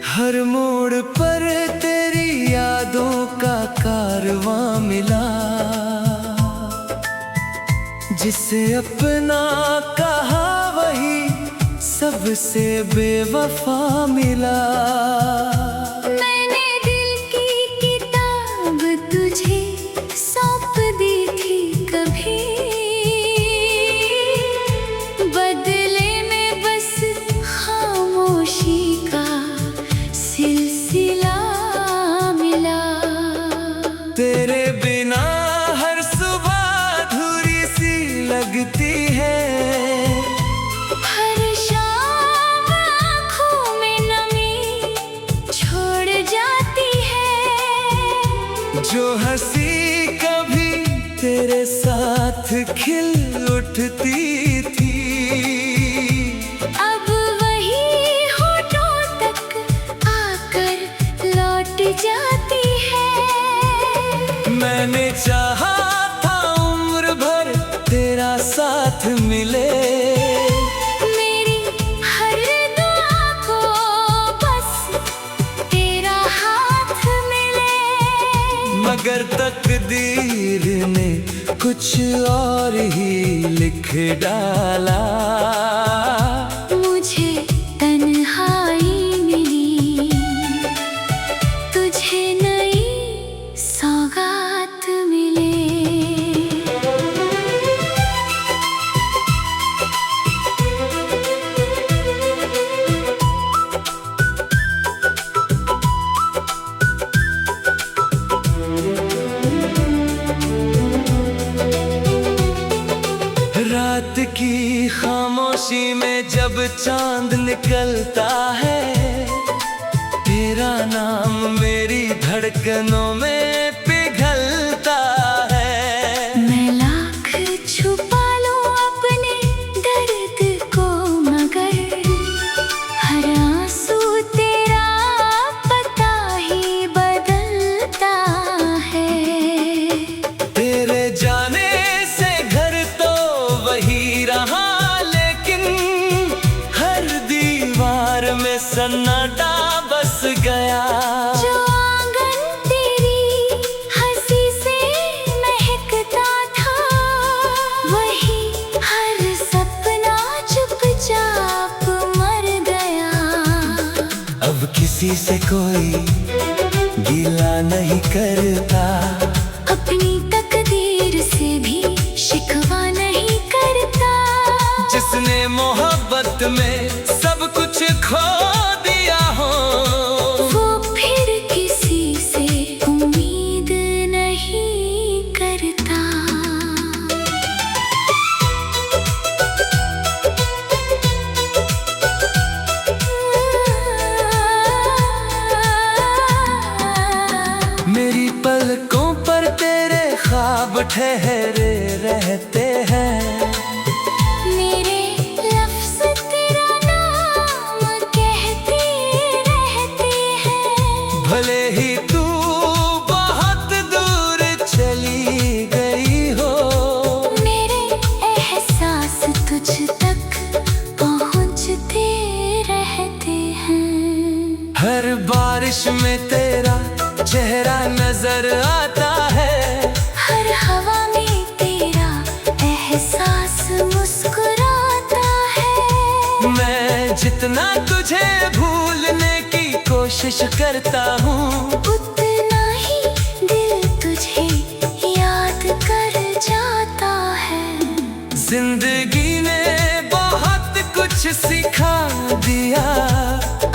हर मोड़ पर तेरी यादों का कारवां मिला, जिसे अपना कहा वही सबसे बेवफा मिला। मैंने दिल की किताब तुझे सौंप दी थी कभी, बदले में बस खामोशी का सिलसिला मिला। तेरे बिना हर सुबह अधूरी सी लगती है, हर शाम आँखों में नमी छोड़ जाती है। जो हंसी कभी तेरे साथ खिल उठती थी, अब वही होठों तक आकर लौट जाती है। मैंने चाहा था उम्र भर तेरा साथ मिले, मेरी हर दुआ को बस तेरा हाथ मिले। मगर तकदीर ने कुछ और ही लिख डाला। मुझे तन्हाई मिली, तुझे नई सौगात मिले। रात की खामोशी में जब चांद निकलता है, तेरा नाम मेरी धड़कनों में पिघलता है। मैं लाख छुपा लूं अपने दर्द को, मगर हर आंसू तेरा पता ही बदलता है। तेरे जाने से घर तो वही रहा, लेकिन हर दीवार में सन्नाटा बस गया। जो आंगन तेरी हंसी से महकता था, वही हर सपना चुपचाप मर गया। अब किसी से कोई गिला नहीं करता, अपनी तकदीर से भी शिकवा नहीं करता। जिसने मोहब्बत में सब कुछ खो दिया हो, वो फिर किसी से उम्मीद नहीं करता। मेरी पलकों पर तेरे ख्वाब ठहरे रहते हैं। मेरे लफ्ज़ तेरा नाम कहते रहते हैं। भले ही तू बहुत दूर चली गई हो, मेरे एहसास तुझ तक पहुँचते रहते हैं। हर बारिश में तेरा चेहरा नजर आता है, हर हवा में तेरा एहसास मुस्कुराता है। मैं जितना तुझे भूलने की कोशिश करता हूँ, उतना ही दिल तुझे याद कर जाता है। जिंदगी ने बहुत कुछ सिखा दिया,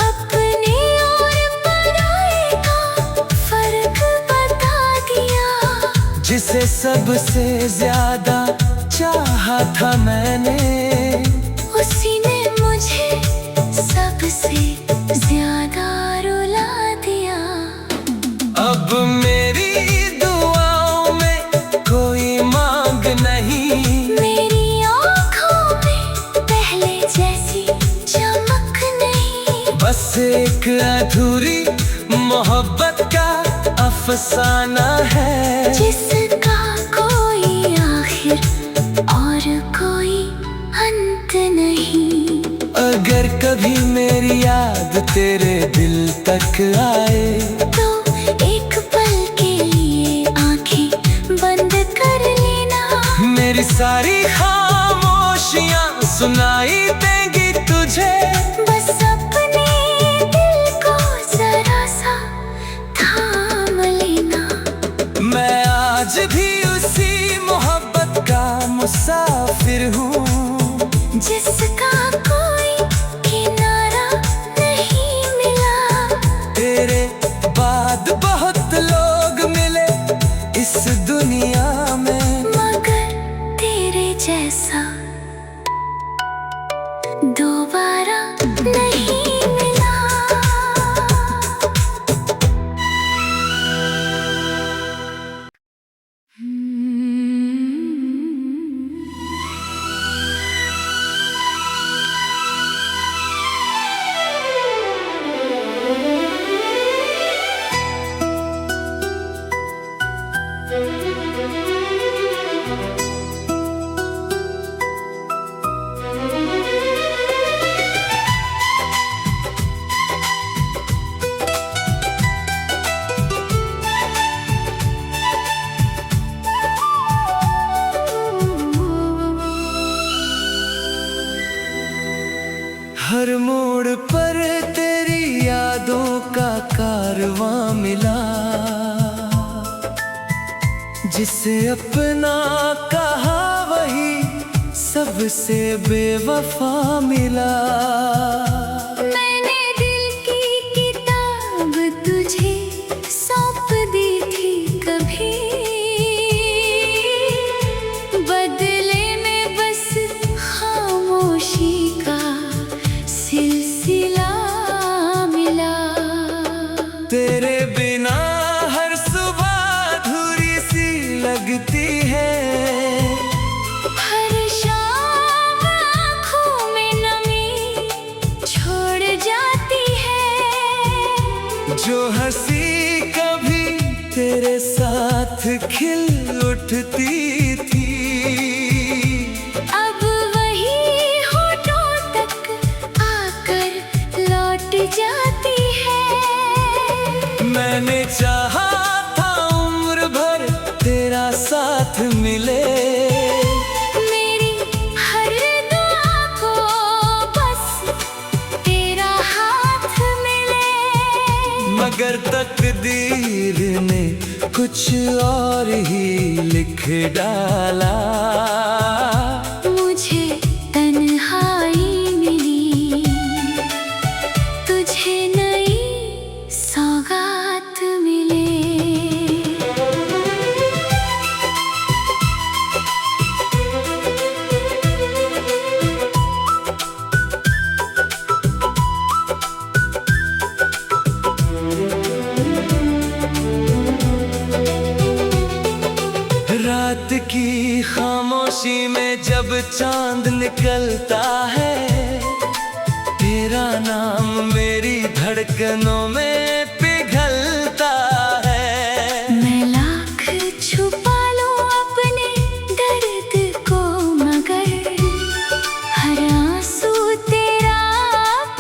अपने और पराए का फर्क बता दिया। जिसे सबसे ज्यादा चाहा था मैंने, उसी ने मुझे सबसे ज्यादा रुला दिया। अब मेरी दुआओं में कोई मांग नहीं, अफसाना है, जिसका कोई आखिर और कोई अंत नहीं। अगर कभी मेरी याद तेरे दिल तक आए, तो एक पल के लिए आंखें बंद कर लेना। मेरी सारी खामोशियां सुनाई देंगी तुझे। बस अपने दिल को जरा सा थाम लेना। मैं आज भी उसी मोहब्बत का मुसाफिर हूँ, जिसका कोई किनारा नहीं मिला। तेरे बाद बहुत लोग मिले इस दुनिया में, मगर तेरे जैसा दोबारा नहीं मिला। हर मोड़ पर तेरी यादों का कारवां मिला, जिसे अपना कहा वही सबसे बेवफा मिला। मैंने दिल की किताब तुझे सौंप दी थी कभी, बदले में बस खामोशी का सिलसिला मिला। तेरे बिना हर सुबह अधूरी सी लगती है, हर शाम आँखों में नमी छोड़ जाती है। जो हंसी कभी तेरे साथ खिल उठती थी, अब वही होठों तक आकर लौट जाती है। मैंने चाहा था उम्र भर तेरा साथ मिले, मेरी हर दुआ को बस तेरा हाथ मिले। मगर तकदीर ने कुछ और ही लिख डाला। मुझे तन्हाई मिली, तुझे नई सौगात मिले। रात की खामोशी में जब चांद निकलता है, तेरा नाम मेरी धड़कनों में पिघलता है। मैं लाख छुपा लूं अपने दर्द को, मगर हर आंसू तेरा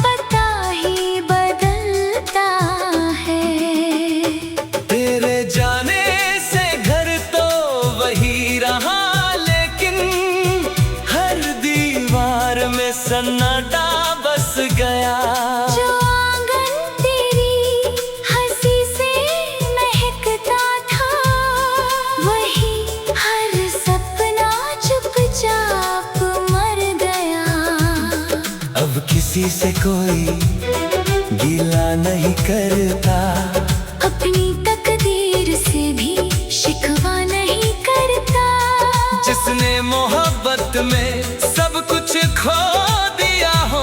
पता ही बदलता है। तेरे जाने से घर तो वही रहा, लेकिन हर दीवार में सन्नाटा बस गया। जो आंगन तेरी हंसी से महकता था, वही हर सपना चुपचाप मर गया। अब किसी से कोई गिला नहीं करता, अपनी तकदीर से भी शिकवा नहीं करता। जिसने मोहब्बत में सब कुछ खो दिया हो,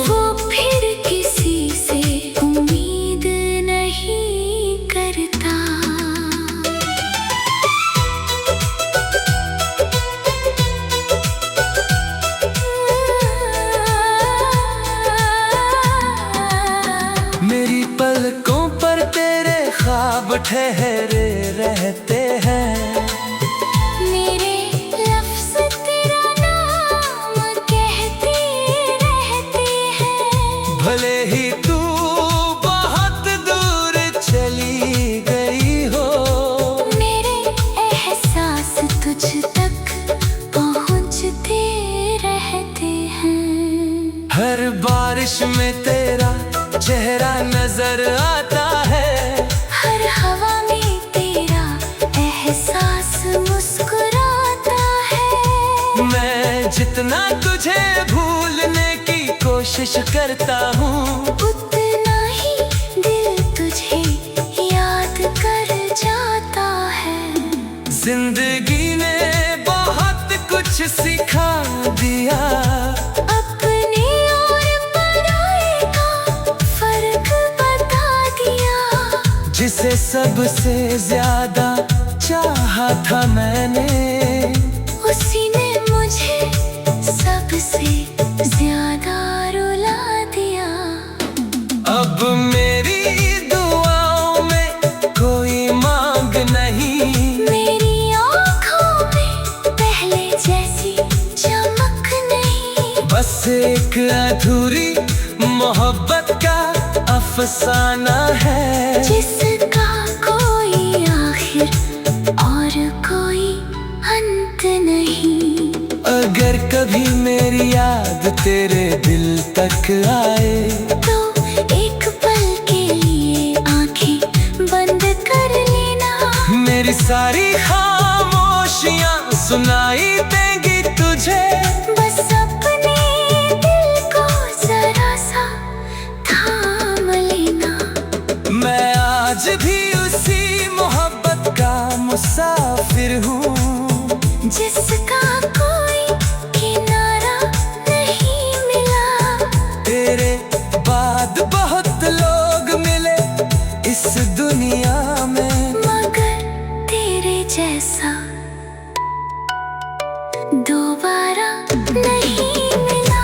वो फिर किसी से उम्मीद नहीं करता। मेरी पलकों पर तेरे ख्वाब ठहरे रहते हैं। मेरे लफ्ज़ तेरा नाम कहते रहते हैं। भले ही तू बहुत दूर चली गई हो, मेरे एहसास तुझ तक पहुँचते रहते हैं। हर बारिश में तेरा चेहरा नजर आता है। हर हवा में तेरा एहसास मुस्कुराता है। मैं जितना तुझे भूलने की कोशिश करता हूँ, उतना ही दिल तुझे याद कर जाता है। जिंदगी ने बहुत कुछ सिखा दिया। अपने और पराए का फर्क बता दिया। जिसे सबसे ज्यादा चाहा था मैंने, उसी ने मुझे सबसे ज्यादा रुला दिया। अब मेरी दुआओं में कोई मांग नहीं। मेरी आँखों में पहले जैसी चमक नहीं। बस एक अधूरी मोहब्बत का अफसाना है, जिसका कोई आखिर और कोई अंत नहीं। अगर कभी मेरी याद तेरे दिल तक आए, तो एक पल के लिए आंखें बंद कर लेना। मेरी सारी खामोशियां सुनाई देंगी तुझे। बस अपने दिल को जरा सा थाम लेना। मैं आज भी उसी मोहब्बत का मुसाफिर हूँ, जिसका कोई किनारा नहीं मिला। तेरे बाद बहुत लोग मिले इस दुनिया में, मगर तेरे जैसा दोबारा नहीं मिला।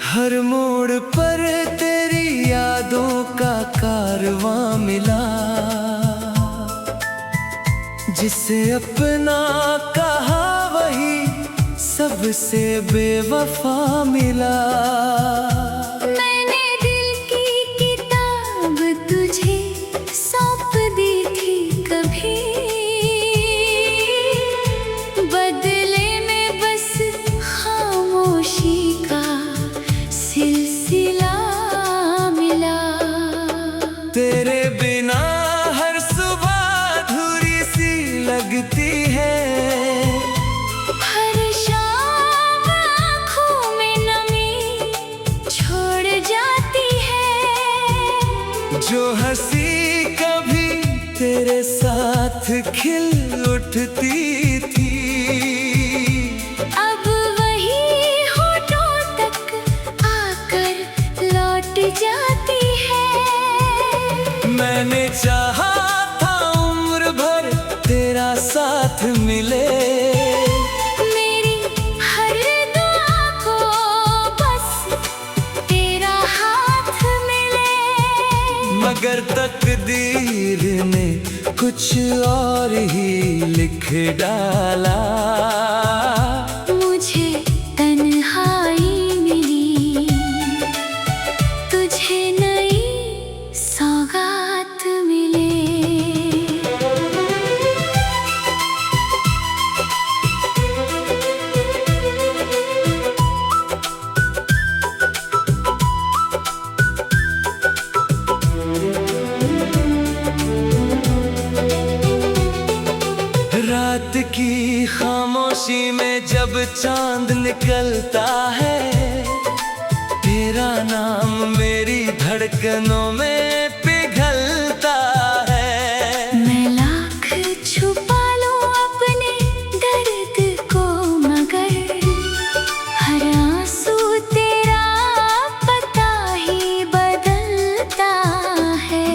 हर मोड़ पर तेरी यादों का कारवां मिला। जिसे अपना कहा वही सबसे बेवफा मिला। मैंने दिल की किताब तुझे सौंप दी थी कभी, बदले में बस खामोशी का सिलसिला मिला। तेरे बिना हर सुबह अधूरी सी लगती है। हर शाम आँखों में नमी छोड़ जाती है। जो हंसी कभी तेरे साथ खिल उठती थी, अब वही होठों तक आकर लौट जाती है। मैंने चाहा था उम्र भर तेरा साथ मिले। मेरी हर दुआ को बस तेरा हाथ मिले। मगर तकदीर ने कुछ और ही लिख डाला। मुझे तन्हाई मिली, तुझे नई सौगात मिले। रात धड़कनों में पिघलता है। मैं लाख छुपा लूं अपने दर्द को, मगर हर आंसू तेरा पता ही बदलता है।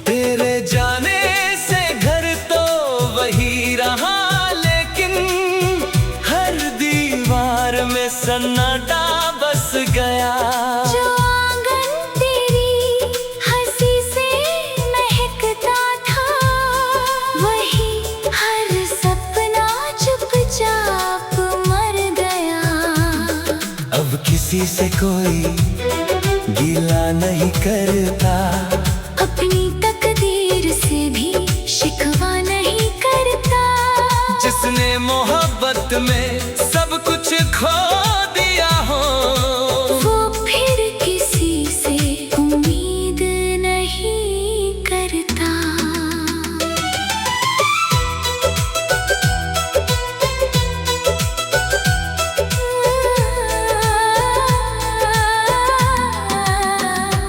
तेरे जाने से घर तो वही रहा, लेकिन हर दीवार में सन्नाटा बस गया। जो आंगन तेरी हंसी से महकता था, वही हर सपना चुपचाप मर गया। अब किसी से कोई गिला नहीं करता, अपनी तकदीर से भी शिकवा नहीं करता। जिसने मोहब्बत में सब कुछ खो दिया हो, वो फिर किसी से उम्मीद नहीं करता।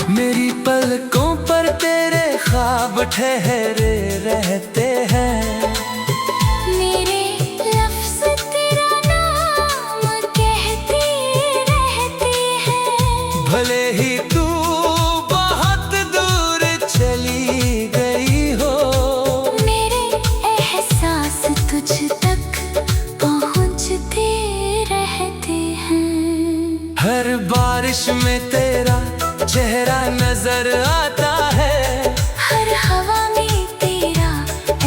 मेरी पलकों पर तेरे ख्वाब ठहरे रहते हैं। मेरे लफ्ज़ तेरा नाम कहते रहते हैं। भले ही तू बहुत दूर चली गई हो, मेरे एहसास तुझ तक पहुँचते रहते हैं। हर बारिश में तेरा चेहरा नजर आता है। हर हवा में तेरा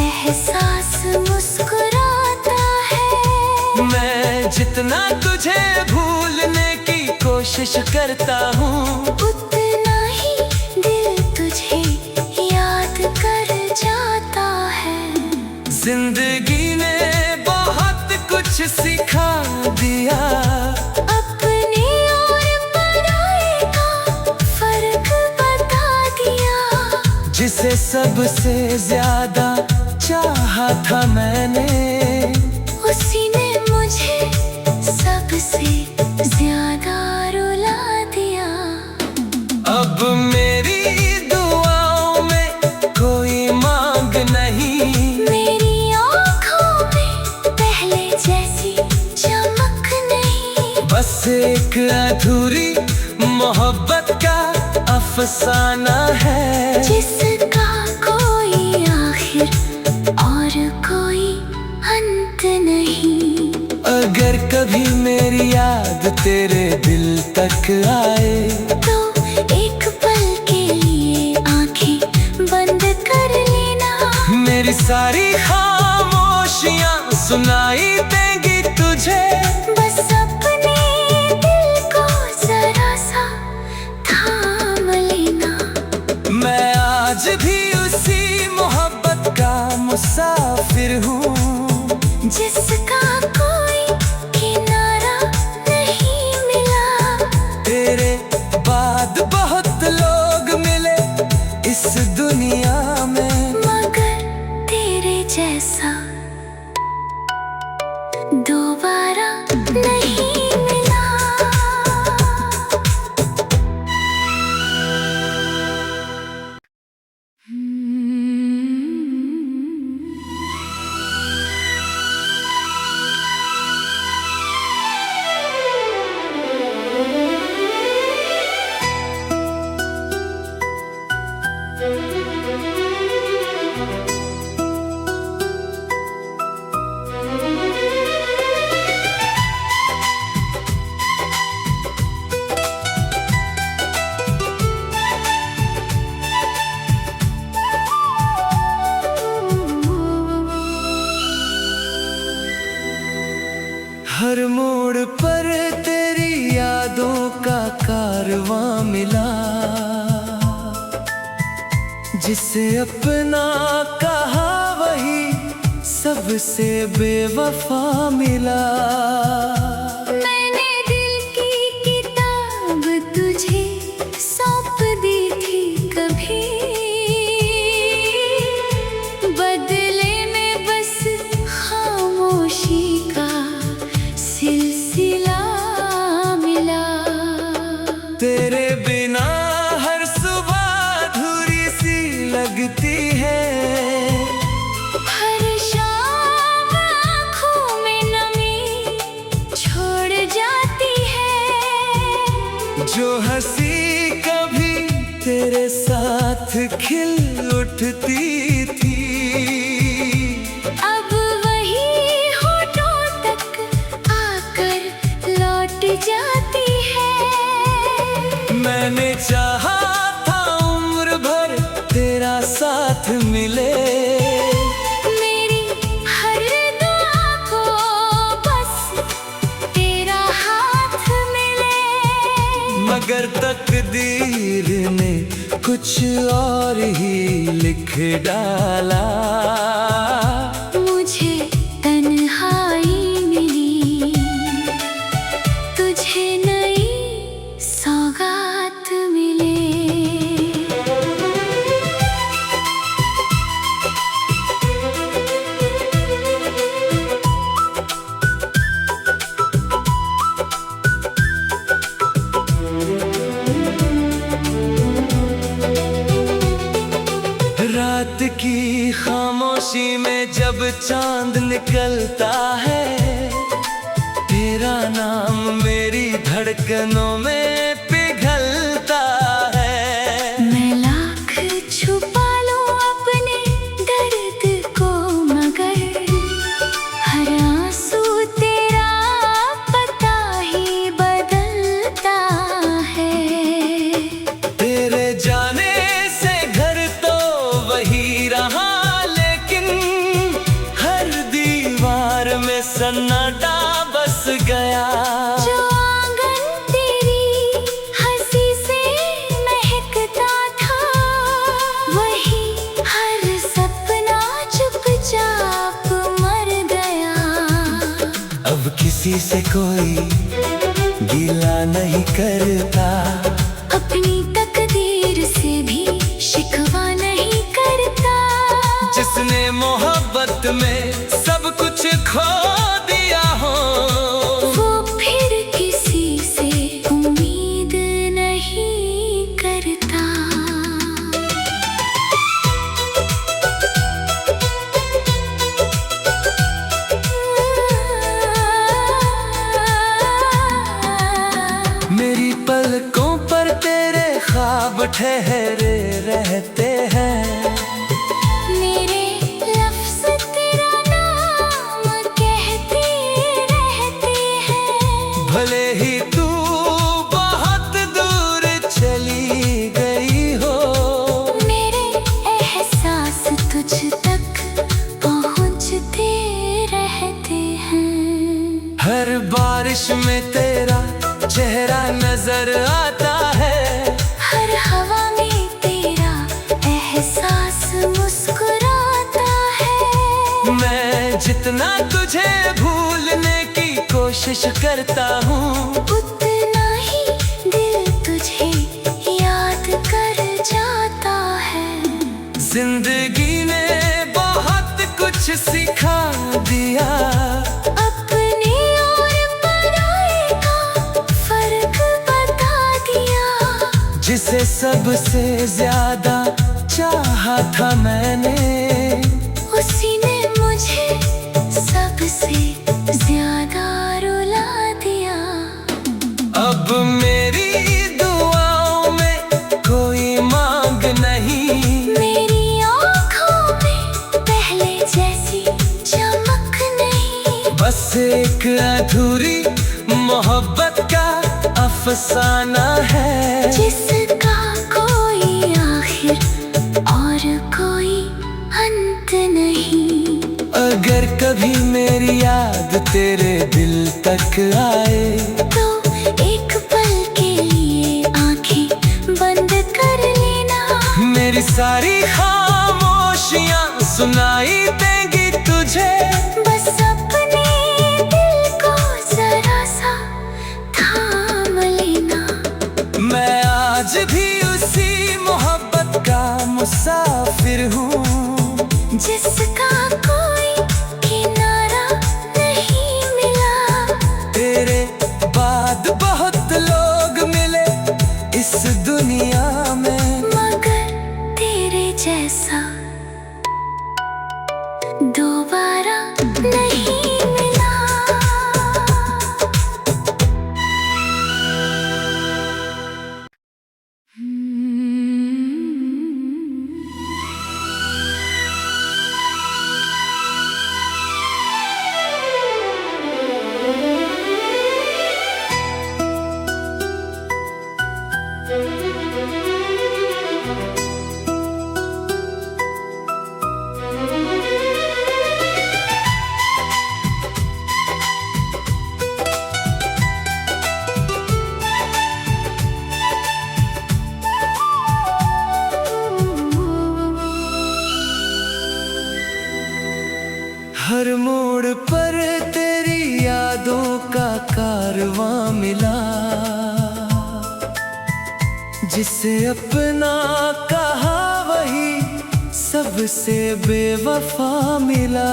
एहसास मुस्कुराता है। मैं जितना तुझे भूलने की कोशिश करता हूँ, उतना ही दिल तुझे याद कर जाता है। जिंदगी ने बहुत कुछ सिखा दिया, अपने और पराये का फर्क बता दिया। जिसे सबसे ज्यादा चाहा था मैंने, उसी ने मुझे सबसे ज्यादा रुला दिया। अब मेरी दुआओं में कोई मांग नहीं, मेरी आँखों में पहले जैसी चमक नहीं। बस एक अधूरी मोहब्बत का अफसाना है, जिसका कोई आखिर और कोई अंत नहीं। अगर कभी मेरी याद तेरे दिल तक आए, तो एक पल के लिए आंखें बंद कर लेना। मेरी सारी खामोशियां सुनाई देंगी तुझे। बस अपने दिल को जरा सा थाम लेना। मैं आज भी उसी मोहब्बत का मुसाफिर हूँ, जिसका कोई किनारा नहीं मिला। तेरे बाद बहुत लोग मिले इस दुनिया में, मगर तेरे जैसा दोबारा नहीं मिला। हर मोड़ पर तेरी यादों का कारवां मिला, जिसे अपना कहा वही सबसे बेवफा मिला। मैंने दिल की किताब तुझे सौंप दी थी कभी, बदले में बस खामोशी का सिलसिला मिला। तेरे बिना हर जो हंसी कभी तेरे साथ खिल उठती थी, अब वही होठों तक आकर लौट जाती है। मैंने चाहा था उम्र भर तेरा साथ मिले, मेरी हर दुआ को बस तेरा हाथ मिले। मगर तकदीर ने कुछ और ही लिख डाला। मुझे तन्हाई मिली, तुझे नई सौगात मिले। रात की खामोशी में जब चांद निकलता है, तेरा नाम मेरी धड़कनों में पिघलता है। मैं लाख छुपा लूं अपने दर्द को, मगर हर आंसू तेरा पता ही बदलता है। तेरे जाने से घर तो वही रहा, लेकिन हर दीवार में सन्नाटा बस गया। जो आंगन तेरी हंसी से महकता था, वही हर सपना चुपचाप मर गया। अब किसी से कोई गिला नहीं करता, अपनी तकदीर से भी शिकवा नहीं करता। जिसने मोहब्बत में सब कुछ खो दिया हो, वो फिर किसी से उम्मीद नहीं करता। मेरी पलकों पर तेरे ख्वाब ठहरे रहते हैं। मेरे लफ्ज़ तेरा नाम कहते रहते हैं। भले ही तू बहुत दूर चली गई हो, मेरे एहसास तुझ तक पहुँचते रहते हैं। हर बारिश में तेरा चेहरा नजर आता है, हर हवा में तेरा एहसास मुस्कुराता है। मैं जितना तुझे भूलने की कोशिश करता हूँ, उतना ही दिल तुझे याद कर जाता है। जिंदगी ने बहुत कुछ सिखा दिया, अपने और पराये का फर्क बता दिया। जिसे सबसे ज्यादा चाहा था मैंने, उसी ने मुझे सबसे ज्यादा रुला दिया। अब मेरी दुआओं में कोई मांग नहीं, मेरी आँखों में पहले जैसी चमक नहीं। बस एक अधूरी मोहब्बत का अफसाना है, जिसका कोई आखिर और कोई अंत नहीं। अगर कभी मेरी याद तेरे दिल तक आए, तो एक पल के लिए आंखें बंद कर लेना। मेरी सारी खामोशियां सुनाई देंगी तुझे। बस अपने दिल को जरा सा थाम लेना। मैं आज भी उसी मोहब्बत का मुसाफिर हूँ, जिसका कोई किनारा नहीं मिला। तेरे बाद बहुत लोग मिले इस दुनिया में, मगर तेरे जैसा दोबारा नहीं मिला। 「हर मोड़ पर तेरी यादों का कारवां मिला, जिसे अपना कहा वही सबसे बेवफा मिला।